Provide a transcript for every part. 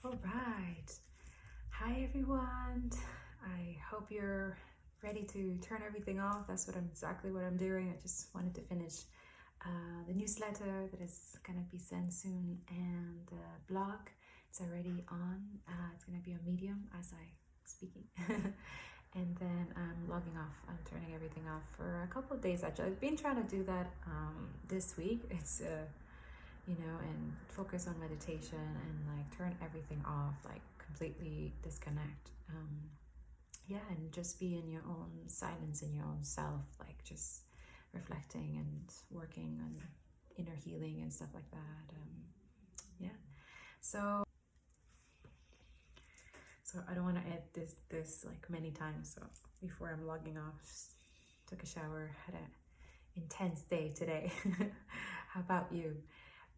All right. Hi, everyone. I hope you're ready to turn everything off. That's exactly what I'm doing. I just wanted to finish the newsletter that is going to be sent soon, and the blog. It's already on. It's going to be on Medium as I speaking. And then I'm logging off. I'm turning everything off for a couple of days. Actually, I've been trying to do that this week. It's and focus on meditation and like turn everything off, like completely disconnect. And just be in your own silence, in your own self, like just reflecting and working on inner healing and stuff like that. So I don't want to add this like many times. So before I'm logging off, just took a shower, had an intense day today. How about you?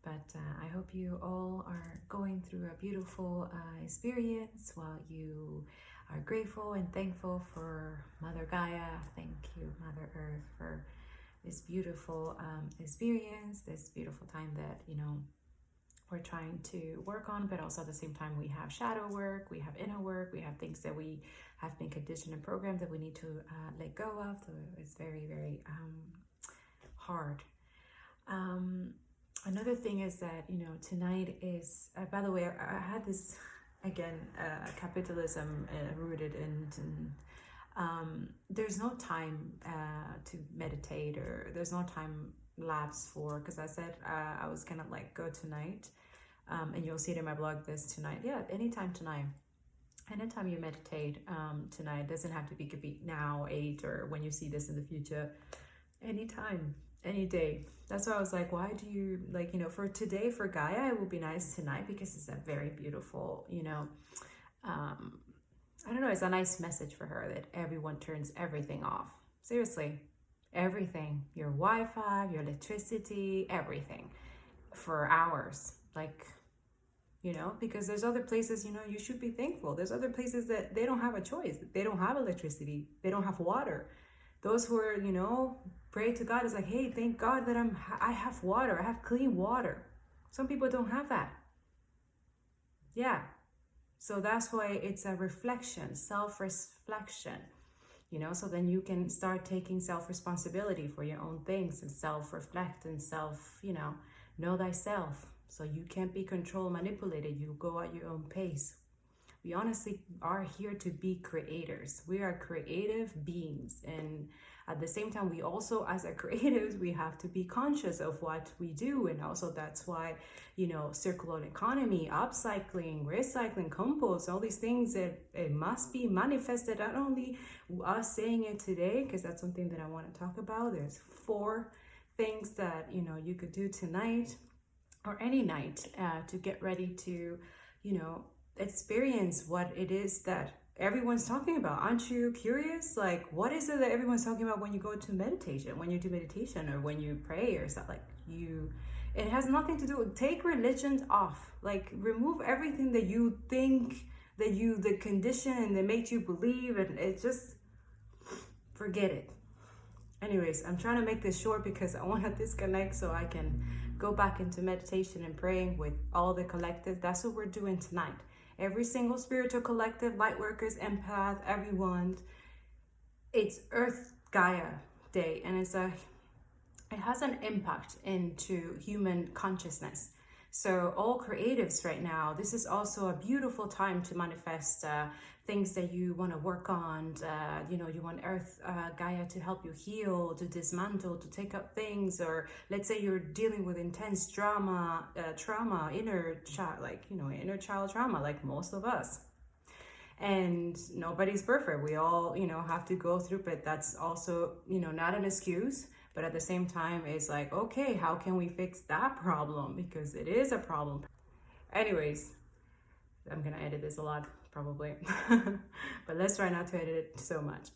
But I hope you all are going through a beautiful experience while you are grateful and thankful for Mother Gaia. Thank you, Mother Earth, for this beautiful experience, this beautiful time that, we're trying to work on, but also at the same time we have shadow work, we have inner work, we have things that we have been conditioned and programmed that we need to let go of. So it's very, very hard. Another thing is that, tonight is, by the way, I had this, again, capitalism rooted in there's no time to meditate, or there's no time lapse for, because I said I was gonna like go tonight, and you'll see it in my blog this tonight. Yeah, anytime tonight. Anytime you meditate tonight, doesn't have to be, could be now, 8, or when you see this in the future. Anytime, any day. That's why I was like, why do you for today, for Gaia, it will be nice tonight because it's a very beautiful, I don't know, it's a nice message for her that everyone turns everything off. Seriously, everything, your Wi-Fi, your electricity, everything for hours. Because there's other places, you should be thankful. There's other places that they don't have a choice. They don't have electricity. They don't have water. Those who are, pray to God is like, hey, thank God that I have water. I have clean water. Some people don't have that. Yeah. So that's why it's a reflection, self-reflection, so then you can start taking self-responsibility for your own things and self-reflect and know thyself. So you can't be controlled, manipulated. You go at your own pace. We honestly are here to be creators. We are creative beings. And at the same time, we also, as a creatives, we have to be conscious of what we do. And also that's why, circular economy, upcycling, recycling, compost, all these things that it must be manifested. Not only us saying it today, because that's something that I want to talk about. There's 4 things that, you could do tonight or any night to get ready to, experience what it is that everyone's talking about. Aren't you curious? Like, what is it that everyone's talking about when you go to meditation, when you do meditation, or when you pray or stuff? It has nothing to do with, take religion off. Like, remove everything that you think, the condition that makes you believe, and it just, forget it. Anyways, I'm trying to make this short because I want to disconnect so I can go back into meditation and praying with all the collective. That's what we're doing tonight. Every single spiritual collective, light workers, empath, everyone. It's Earth Gaia Day, and it has an impact into human consciousness. So all creatives right now, this is also a beautiful time to manifest things that you want to work on. You want Earth Gaia to help you heal, to dismantle, to take up things. Or let's say you're dealing with intense trauma, inner child trauma, like most of us. And nobody's perfect. We all, have to go through, but that's also, not an excuse. But at the same time, it's like, okay, how can we fix that problem? Because it is a problem. Anyways, I'm going to edit this a lot, probably. But let's try not to edit it so much.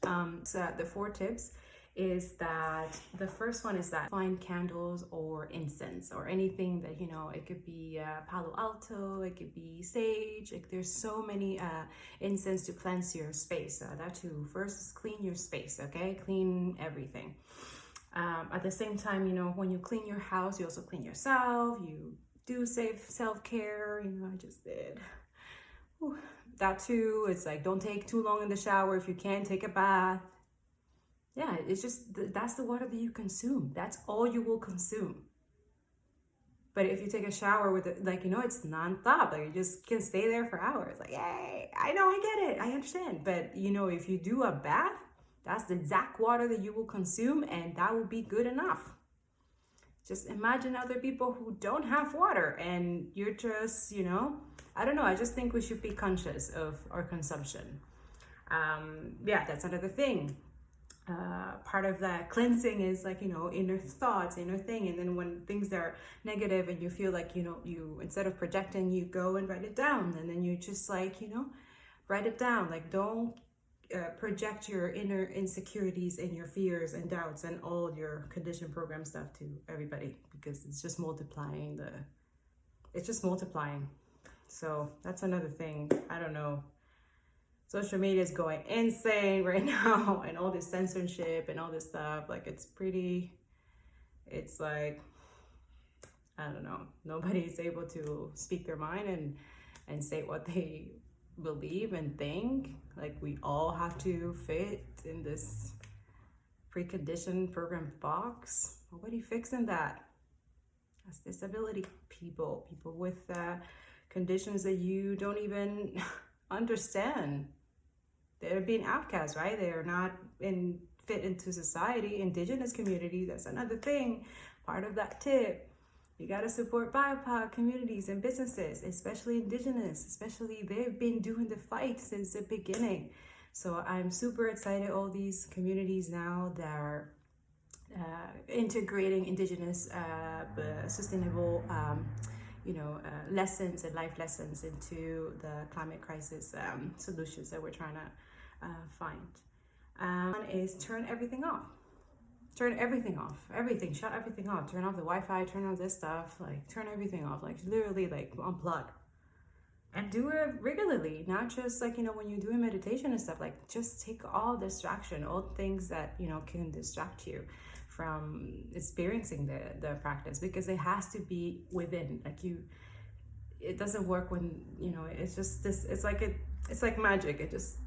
So the 4 tips is that the first one is that find candles or incense or anything that, it could be Palo Alto, it could be sage. Like, there's so many incense to cleanse your space. That too. First is clean your space, okay? Clean everything. At the same time, when you clean your house, you also clean yourself. You do self-care. I just did That too. It's like, don't take too long in the shower. If you can, take a bath. Yeah, it's just, that's the water that you consume. That's all you will consume. But if you take a shower with it, like, it's nonstop. Like, you just can stay there for hours. Like, yay, I know, I get it, I understand. But, if you do a bath, that's the exact water that you will consume, and that will be good enough. Just imagine other people who don't have water, and you're just, I don't know. I just think we should be conscious of our consumption. Yeah, that's another thing. Part of that cleansing is like, inner thoughts, inner thing. And then when things are negative and you feel like, you, instead of projecting, you go and write it down. And then you just like, write it down. Like, don't project your inner insecurities and your fears and doubts and all your conditioned program stuff to everybody, because it's just multiplying So that's another thing. I don't know. Social media is going insane right now, and all this censorship and all this stuff. Like, it's like, I don't know. Nobody's able to speak their mind and say what they believe and think. Like, we all have to fit in this preconditioned program box. Nobody fixing that. That's disability people with conditions that you don't even understand. They're being outcast, right? They are not fit into society. Indigenous community, that's another thing. Part of that tip. You got to support BIPOC communities and businesses, especially Indigenous. Especially, they've been doing the fight since the beginning. So I'm super excited. All these communities now that are integrating Indigenous sustainable lessons and life lessons into the climate crisis solutions that we're trying to find. One is turn everything off. Turn everything off. Everything. Shut everything off. Turn off the Wi-Fi. Turn off this stuff. Like, turn everything off. Like, literally, like, unplug. And do it regularly. Not just like, when you're doing meditation and stuff. Like, just take all distraction, all things that, can distract you from experiencing the practice, because it has to be within. Like, it doesn't work when, it's just this. It's like magic. It just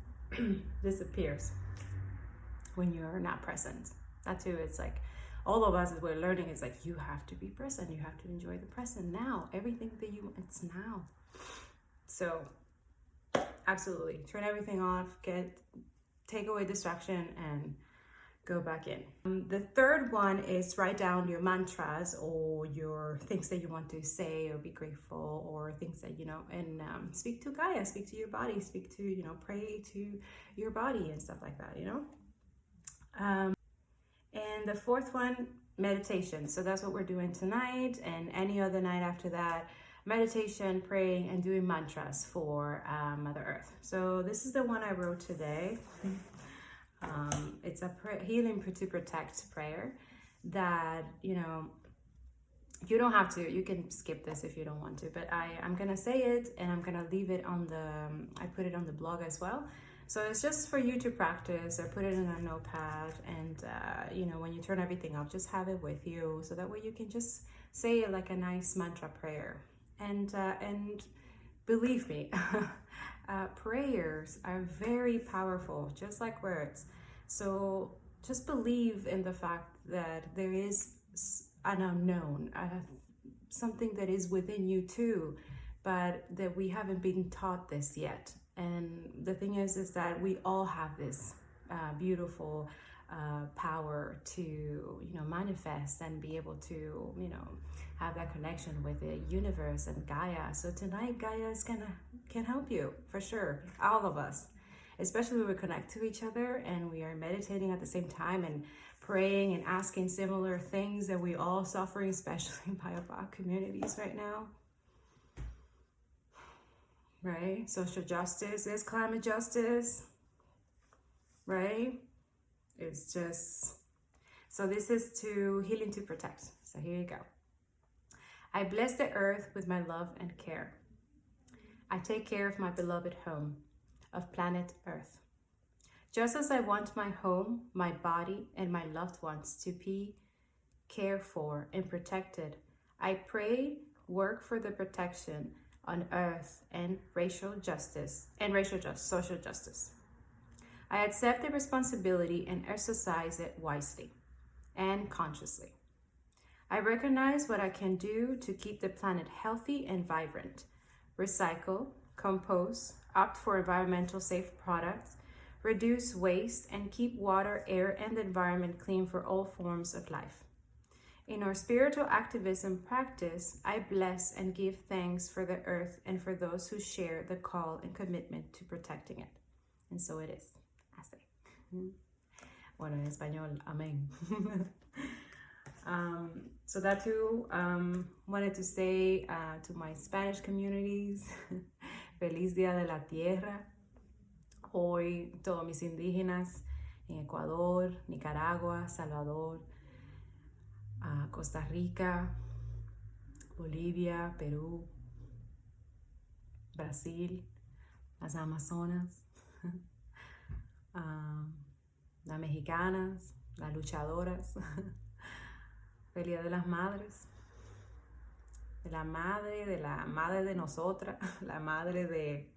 disappears when you're not present. That too, it's like all of us, as we're learning, it's like you have to be present. You have to enjoy the present now. Everything that it's now. So absolutely turn everything off, take away distraction, and go back in. The third one is write down your mantras or your things that you want to say or be grateful, or things that, and speak to Gaia, speak to your body, speak to, pray to your body and stuff like that, And the fourth one, meditation. So that's what we're doing tonight, and any other night after that. Meditation, praying, and doing mantras for Mother Earth. So this is the one I wrote today. It's a healing to protect prayer that, you don't have to, you can skip this if you don't want to, but I'm going to say it, and I'm going to leave it on I put it on the blog as well. So it's just for you to practice, or put it in a notepad, and, when you turn everything off, just have it with you, so that way you can just say it like a nice mantra prayer. And believe me, prayers are very powerful, just like words. So just believe in the fact that there is an unknown, something that is within you too, but that we haven't been taught this yet. And the thing is that we all have this beautiful power to, manifest and be able to, have that connection with the universe and Gaia. So tonight, Gaia can help you for sure, all of us, especially when we connect to each other and we are meditating at the same time and praying and asking similar things that we all suffering, especially in BIPOC communities right now. Right? Social justice, there's climate justice, right? It's just, so this is to healing to protect. So here you go. I bless the earth with my love and care. I take care of my beloved home, of planet Earth. Just as I want my home, my body, and my loved ones to be cared for and protected, I pray, work for the protection on earth and social justice. I accept the responsibility and exercise it wisely and consciously. I recognize what I can do to keep the planet healthy and vibrant. Recycle, compost, opt for environmental safe products, reduce waste, and keep water, air, and the environment clean for all forms of life. In our spiritual activism practice, I bless and give thanks for the earth and for those who share the call and commitment to protecting it. And so it is. Así. Bueno, en español, amén. So that too, wanted to say to my Spanish communities, Feliz Día de la Tierra. Hoy todos mis indígenas en Ecuador, Nicaragua, Salvador, Costa Rica, Bolivia, Perú, Brasil, las Amazonas, las mexicanas, las luchadoras, Feliz Día de las Madres, de la madre de nosotras, la madre de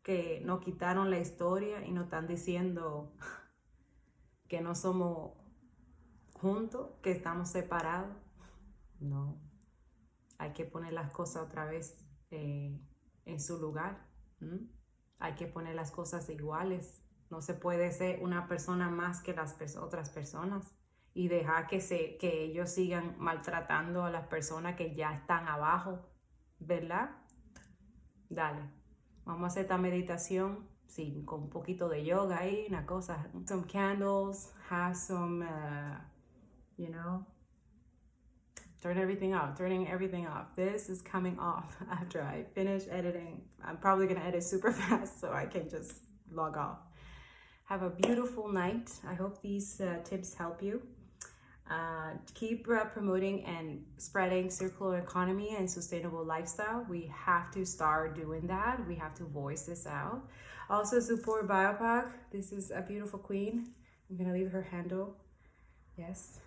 que nos quitaron la historia y nos están diciendo que no somos juntos, que estamos separados. No, hay que poner las cosas otra vez en su lugar. Hay que poner las cosas iguales. No se puede ser una persona más que las otras personas y dejar que ellos sigan maltratando a las personas que ya están abajo, ¿verdad? Dale, vamos a hacer esta meditación, sí, con un poquito de yoga ahí, una cosa, some candles, have some, turning everything off. This is coming off after I finish editing. I'm probably gonna edit super fast so I can just log off. Have a beautiful night. I hope these tips help you. Keep promoting and spreading circular economy and sustainable lifestyle. We have to start doing that. We have to voice this out. Also support BioPac. This is a beautiful queen. I'm gonna leave her handle. Yes,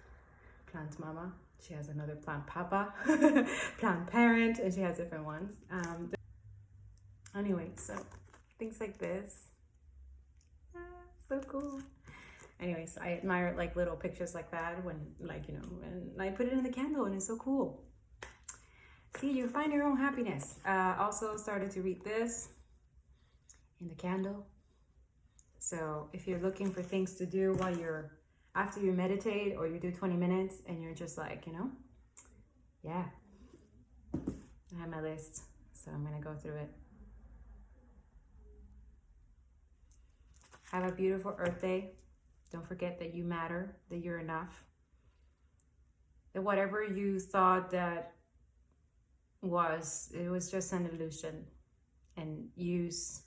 Plant Mama. She has another Plant Papa, Plant Parent, and she has different ones. Anyway, so things like this. So cool. Anyways, I admire like little pictures like that when and I put it in the candle and it's so cool. See, you find your own happiness. Also started to read this in the candle. So if you're looking for things to do while after you meditate or you do 20 minutes and you're just like, yeah, I have my list. So I'm gonna go through it. Have a beautiful Earth Day. Don't forget that you matter, that you're enough. That whatever you thought that it was just an illusion. And use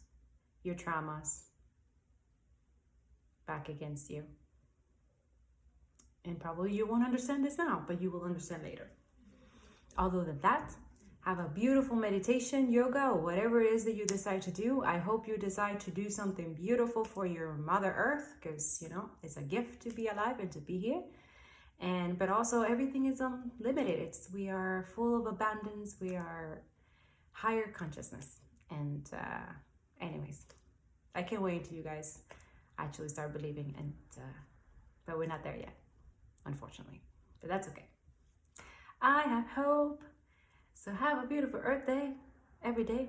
your traumas back against you. And probably you won't understand this now, but you will understand later. Other than that, have a beautiful meditation, yoga, or whatever it is that you decide to do. I hope you decide to do something beautiful for your Mother Earth, because, it's a gift to be alive and to be here. But also everything is unlimited. We are full of abundance. We are higher consciousness. And anyways, I can't wait until you guys actually start believing. But we're not there yet, unfortunately. But that's okay. I have hope. So have a beautiful Earth Day every day.